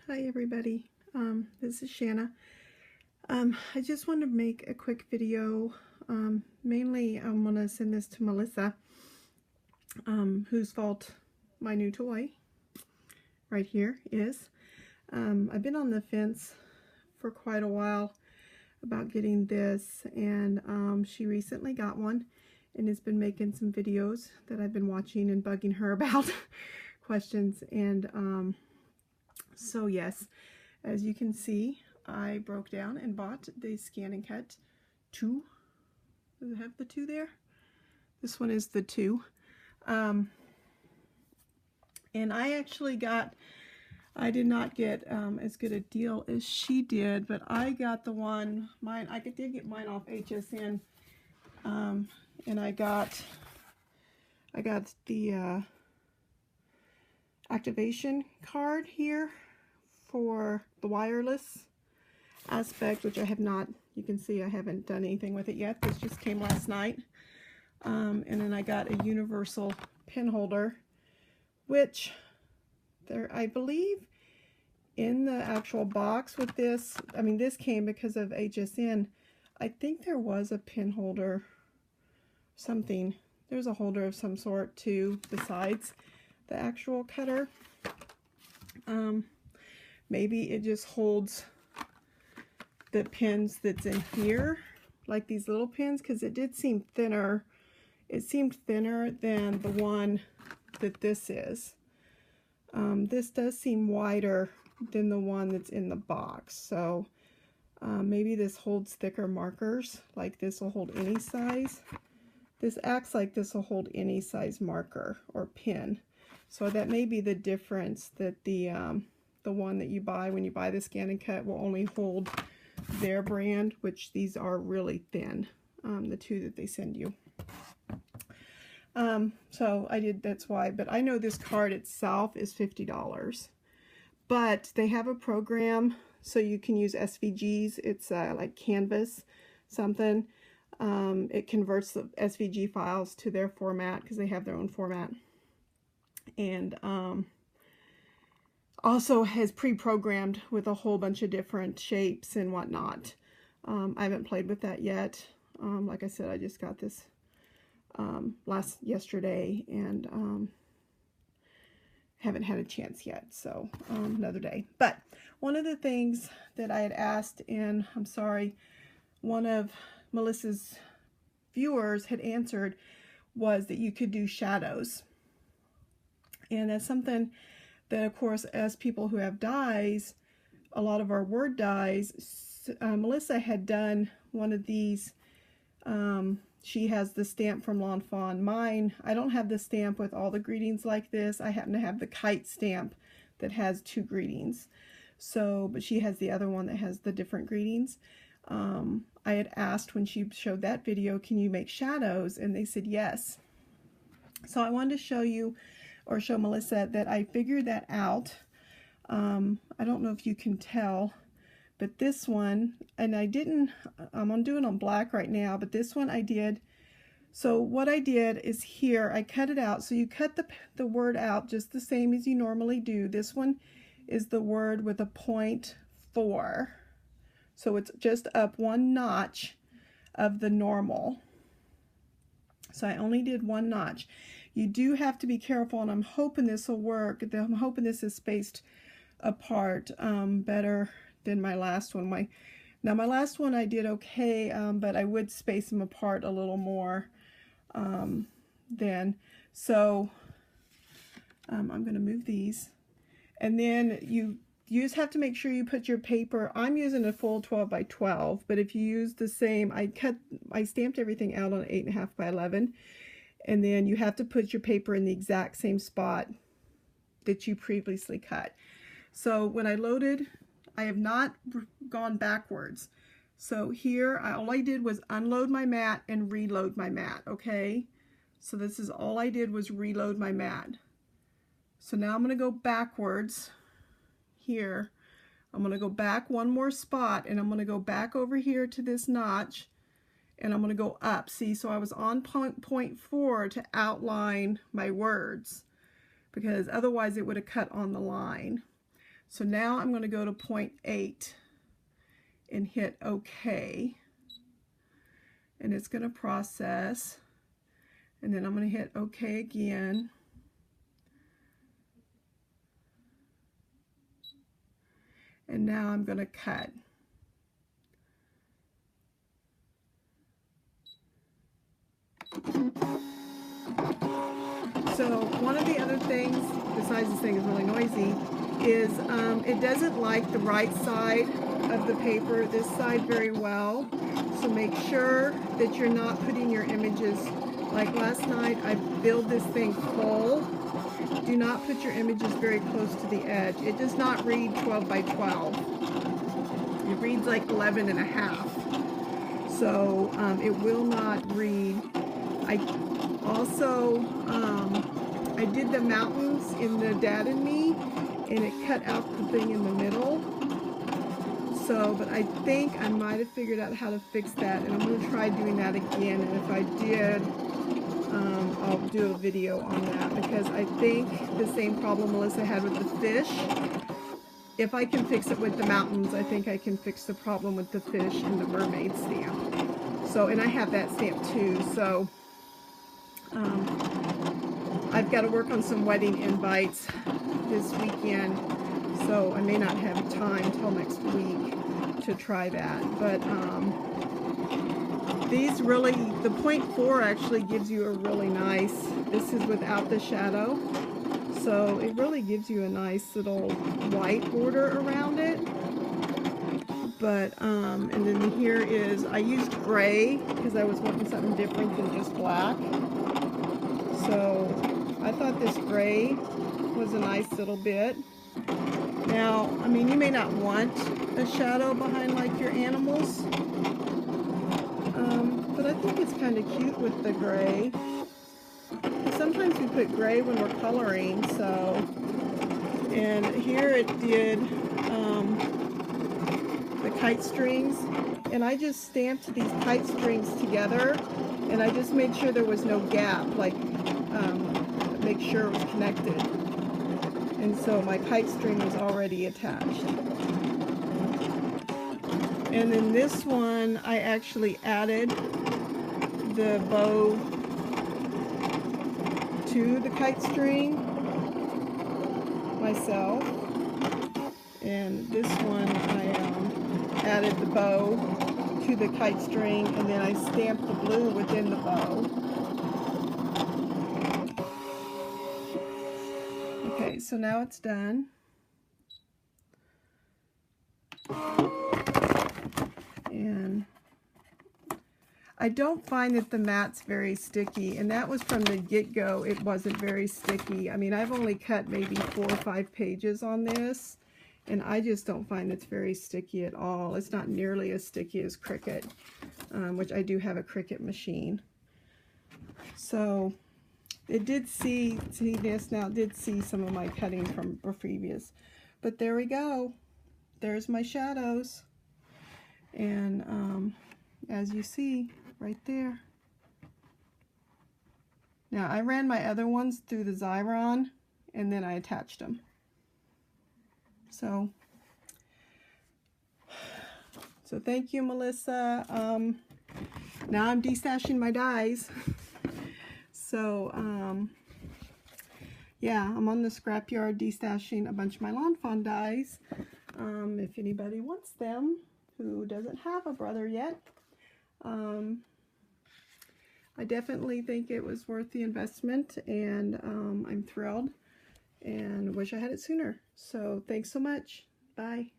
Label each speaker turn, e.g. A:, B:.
A: Hi everybody, this is Shanna. I just wanted to make a quick video. Mainly I'm going to send this to Melissa, whose fault my new toy right here is. I've been on the fence for quite a while about getting this, and she recently got one and has been making some videos that I've been watching and bugging her about questions. And so yes, as you can see, I broke down and bought the Scan and Cut 2. Does it have the 2 there? This one is the 2. And I did not get as good a deal as she did, but I got the one, I did get mine off HSN, and I got the activation card here for the wireless aspect, which I have not, you can see I haven't done anything with it yet. This just came last night. And then I got a universal pen holder, which I believe in the actual box with this, I mean this came because of HSN. I think there was a pen holder, something. There's a holder of some sort too besides the actual cutter. Maybe it just holds the pins that's in here, like these little pins, because it did seem thinner. It seemed thinner than the one that this is. This does seem wider than the one that's in the box. So maybe this holds thicker markers, like this will hold any size. This acts like this will hold any size marker or pin. So that may be the difference, that the one that you buy when you buy the Scan and Cut will only hold their brand, which these are really thin, the 2 that they send you. So that's why, but I know this card itself is $50, but they have a program so you can use SVGs. It's like Canvas something. It converts the SVG files to their format because they have their own format, and also has pre-programmed with a whole bunch of different shapes and whatnot. I haven't played with that yet. Like I said, I just got this yesterday, and haven't had a chance yet, so another day. But one of the things that I had asked, and I'm sorry, one of Melissa's viewers had answered, was that you could do shadows. And that's something that, of course, as people who have dies, a lot of our word dies, Melissa had done one of these. She has the stamp from Lawn Fawn. Mine, I don't have the stamp with all the greetings like this. I happen to have the kite stamp that has 2 greetings. So, but she has the other one that has the different greetings. I had asked when she showed that video, can you make shadows? And they said yes. So I wanted to show you, or show Melissa, that I figured that out. I don't know if you can tell, but this one, and I'm doing it on black right now, but this one I did. So what I did is here, I cut it out. So you cut the word out just the same as you normally do. This one is the word with a 0.4. So it's just up 1 notch of the normal. So I only did 1 notch. You do have to be careful, and I'm hoping this will work. I'm hoping this is spaced apart better than my last one. My last one I did okay, but I would space them apart a little more then. So I'm going to move these, and then you just have to make sure you put your paper. I'm using a full 12 by 12, but if you use the same, I stamped everything out on 8.5 by 11. And then you have to put your paper in the exact same spot that you previously cut. So when I loaded, I have not gone backwards. So here, all I did was unload my mat and reload my mat, okay? So this is all I did, was reload my mat. So now I'm going to go backwards here. I'm going to go back 1 more spot, and I'm going to go back over here to this notch, and I'm going to go up. See, so I was on 0.4 to outline my words, because otherwise it would have cut on the line. So now I'm going to go to 0.8 and hit OK. And it's going to process. And then I'm going to hit OK again. And now I'm going to cut. So one of the other things, besides this thing is really noisy, is it doesn't like the right side of the paper, this side, very well. So make sure that you're not putting your images, like last night I filled this thing full. Do not put your images very close to the edge. It does not read 12 by 12. It reads like 11 and a half. So it will not read. I also, I did the mountains in the Dad and Me, and it cut out the thing in the middle. So, but I think I might have figured out how to fix that, and I'm going to try doing that again. And if I did, I'll do a video on that, because I think the same problem Melissa had with the fish. If I can fix it with the mountains, I think I can fix the problem with the fish and the mermaid stamp. So, and I have that stamp too, so I've got to work on some wedding invites this weekend, so I may not have time till next week to try that. But these really, the 0.4 actually gives you a really nice, this is without the shadow, so it really gives you a nice little white border around it. But, and then here is, I used gray because I was wanting something different than just black. So I thought this gray was a nice little bit. Now, I mean, you may not want a shadow behind like your animals, but I think it's kind of cute with the gray. Sometimes we put gray when we're coloring, so, and here it did the kite strings, and I just stamped these kite strings together, and I just made sure there was no gap, like make sure it was connected. And so my kite string was already attached. And then this one, I actually added the bow to the kite string myself. And this one, I added the bow to the kite string, and then I stamped the blue within the bow. Okay, so now it's done. And I don't find that the mat's very sticky, and that was from the get-go. It wasn't very sticky. I mean, I've only cut maybe 4 or 5 pages on this, and I just don't find it's very sticky at all. It's not nearly as sticky as Cricut, which I do have a Cricut machine. So it did see this now, it did see some of my cutting from previous. But there we go. There's my shadows. And as you see, right there. Now, I ran my other ones through the Xyron, and then I attached them. So thank you, Melissa. Now I'm destashing my dies. So, yeah, I'm on the scrapyard destashing a bunch of my Lawn Fawn dies. If anybody wants them, who doesn't have a brother yet. I definitely think it was worth the investment, and I'm thrilled and wish I had it sooner. So thanks so much. Bye.